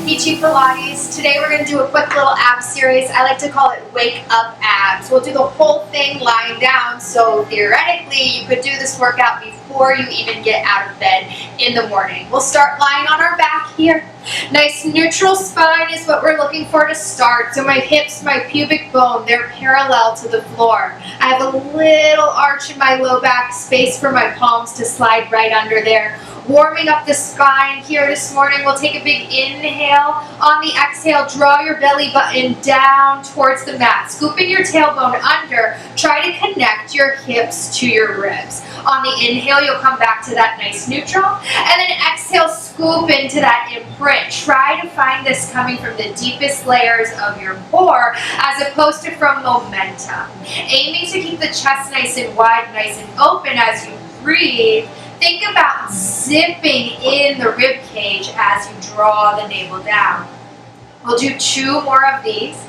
PT Pilates. Today we're going to do a quick little ab series. I like to call it wake up abs. We'll do the whole thing lying down, so theoretically you could do this workout before you even get out of bed in the morning. We'll start lying on our back here. Nice neutral spine is what we're looking for to start. So my hips, my pubic bone, they're parallel to the floor. I have a little arch in my low back, space for my palms to slide right under there. Warming up the spine here this morning. We'll take a big inhale. On the exhale, draw your belly button down towards the mat, scooping your tailbone under. Try to connect your hips to your ribs. On the inhale, you'll come back to that nice neutral, and then exhale, scoop into that imprint. Try to find this coming from the deepest layers of your core as opposed to from momentum. Aiming to keep the chest nice and wide, nice and open as you breathe. Think about zipping in the rib cage as you draw the navel down. We'll do 2 more of these.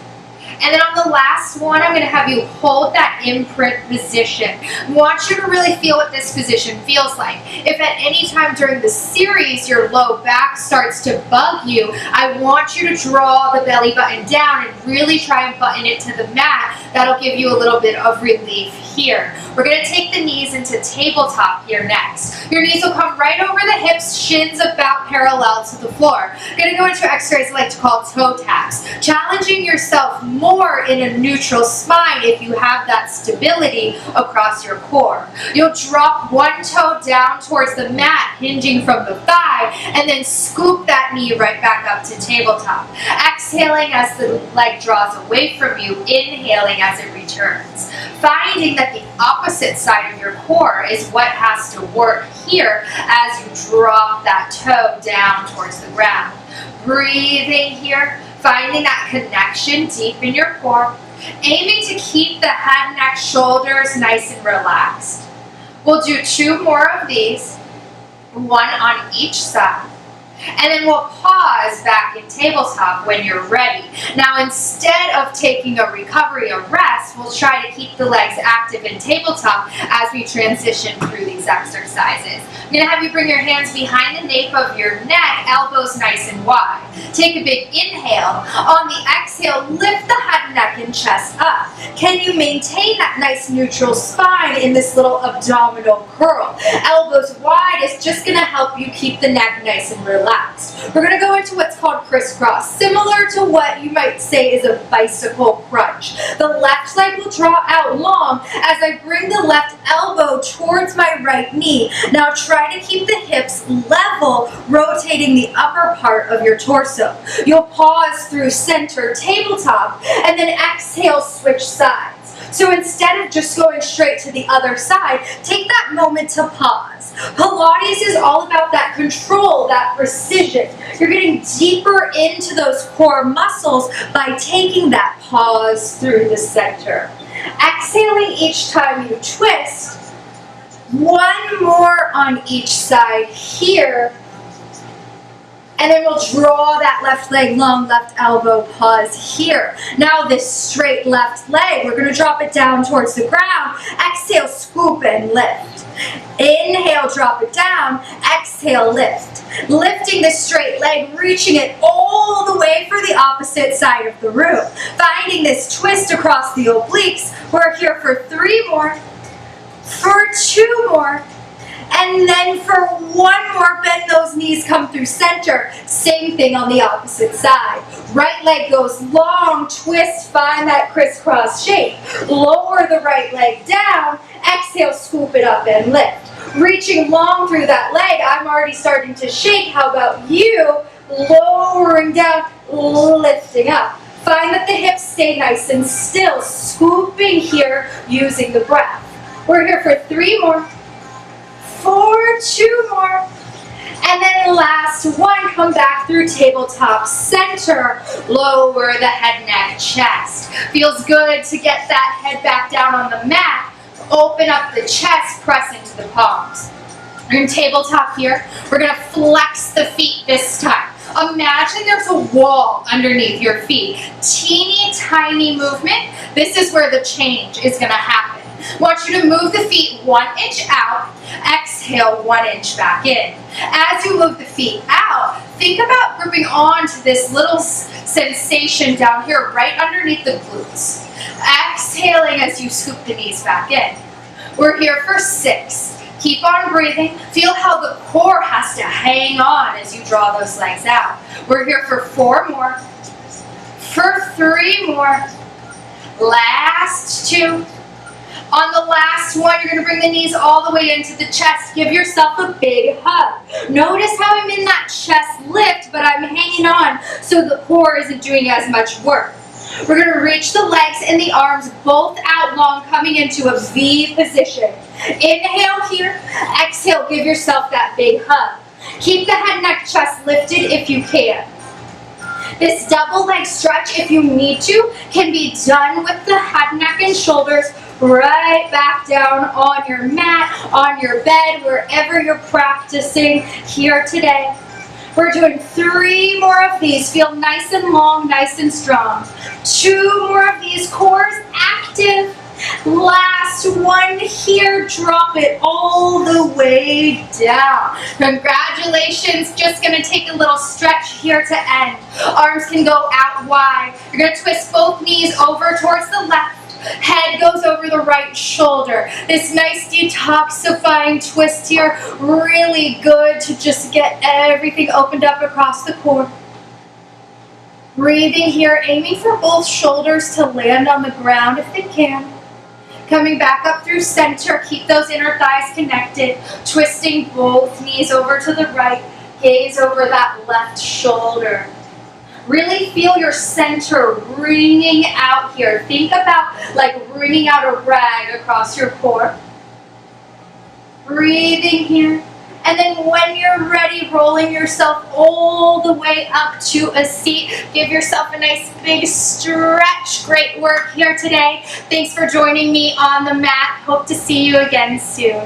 And then on the last one, I'm going to have you hold that imprint position. I want you to really feel what this position feels like. If at any time during the series your low back starts to bug you, I want you to draw the belly button down and really try and button it to the mat. That'll give you a little bit of relief here. We're going to take the knees into tabletop here next. Your knees will come right over the hips, shins about parallel to the floor. We're going to go into an exercise I like to call toe taps. Challenging yourself more in a neutral spine if you have that stability across your core. You'll drop one toe down towards the mat, hinging from the thigh, and then scoop that knee right back up to tabletop. Exhaling as the leg draws away from you, inhaling as it returns. Finding that the opposite side of your core is what has to work here as you drop that toe down towards the ground. Breathing here. Finding that connection deep in your core. Aiming to keep the head, neck, shoulders nice and relaxed. We'll do 2 more of these, 1 on each side. And then we'll pause back in tabletop when you're ready. Now, instead of taking a recovery, a rest, we'll try to keep the legs active in tabletop as we transition through these exercises. I'm going to have you bring your hands behind the nape of your neck, elbows nice and wide. Take a big inhale. On the exhale, lift the head, neck, and chest up. Can you maintain that nice neutral spine in this little abdominal curl? Elbows wide is just going to help you keep the neck nice and relaxed. We're going to go into what's called crisscross, similar to what you might say is a bicycle crunch. The left leg will draw out long as I bring the left elbow towards my right knee. Now try to keep the hips level, rotating the upper part of your torso. You'll pause through center tabletop and then exhale, switch sides. So instead of just going straight to the other side, take that moment to pause. Pilates is all about that control, that precision. You're getting deeper into those core muscles by taking that pause through the center. Exhaling each time you twist. 1 more on each side here. And then we'll draw that left leg long, left elbow, pause here. Now this straight left leg, we're going to drop it down towards the ground. Exhale, scoop and lift. Inhale, drop it down. Exhale, lift. Lifting the straight leg, reaching it all the way for the opposite side of the room. Finding this twist across the obliques. We're here for 3 more, for 2 more, and then for 1 more, bend those knees, come through center. Same thing on the opposite side. Right leg goes long, twist, find that crisscross shape. Lower the right leg down, exhale, scoop it up and lift. Reaching long through that leg, I'm already starting to shake. How about you? Lowering down, lifting up. Find that the hips stay nice and still, scooping here using the breath. We're here for 3 more. For 2 more, and then last one, come back through tabletop center, lower the head, neck, chest. Feels good to get that head back down on the mat, open up the chest, press into the palms. We're in tabletop here, we're going to flex the feet this time. Imagine there's a wall underneath your feet. Teeny tiny movement, this is where the change is going to happen. Want you to move the feet 1 inch out, exhale 1 inch back in. As you move the feet out, think about gripping onto this little sensation down here right underneath the glutes. Exhaling as you scoop the knees back in. We're here for 6. Keep on breathing. Feel how the core has to hang on as you draw those legs out. We're here for 4 more. For 3 more. Last 2. On the last one, you're going to bring the knees all the way into the chest. Give yourself a big hug. Notice how I'm in that chest lift, but I'm hanging on so the core isn't doing as much work. We're going to reach the legs and the arms both out long, coming into a V position. Inhale here. Exhale, give yourself that big hug. Keep the head, neck, chest lifted if you can. This double leg stretch, if you need to, can be done with the head, neck, and shoulders right back down on your mat, on your bed, wherever you're practicing here today. We're doing 3 more of these. Feel nice and long, nice and strong. 2 more of these, cores active. Last one here, drop it all the way down. Congratulations, just gonna take a little stretch here to end. Arms can go out wide. You're gonna twist both knees over towards the left. Head goes over the right shoulder. This nice detoxifying twist here, really good to just get everything opened up across the core. Breathing here, aiming for both shoulders to land on the ground if they can. Coming back up through center, keep those inner thighs connected, twisting both knees over to the right, gaze over that left shoulder. Really feel your center wringing out here. Think about like wringing out a rag across your core. Breathing here. And then when you're ready, rolling yourself all the way up to a seat. Give yourself a nice big stretch. Great work here today. Thanks for joining me on the mat. Hope to see you again soon.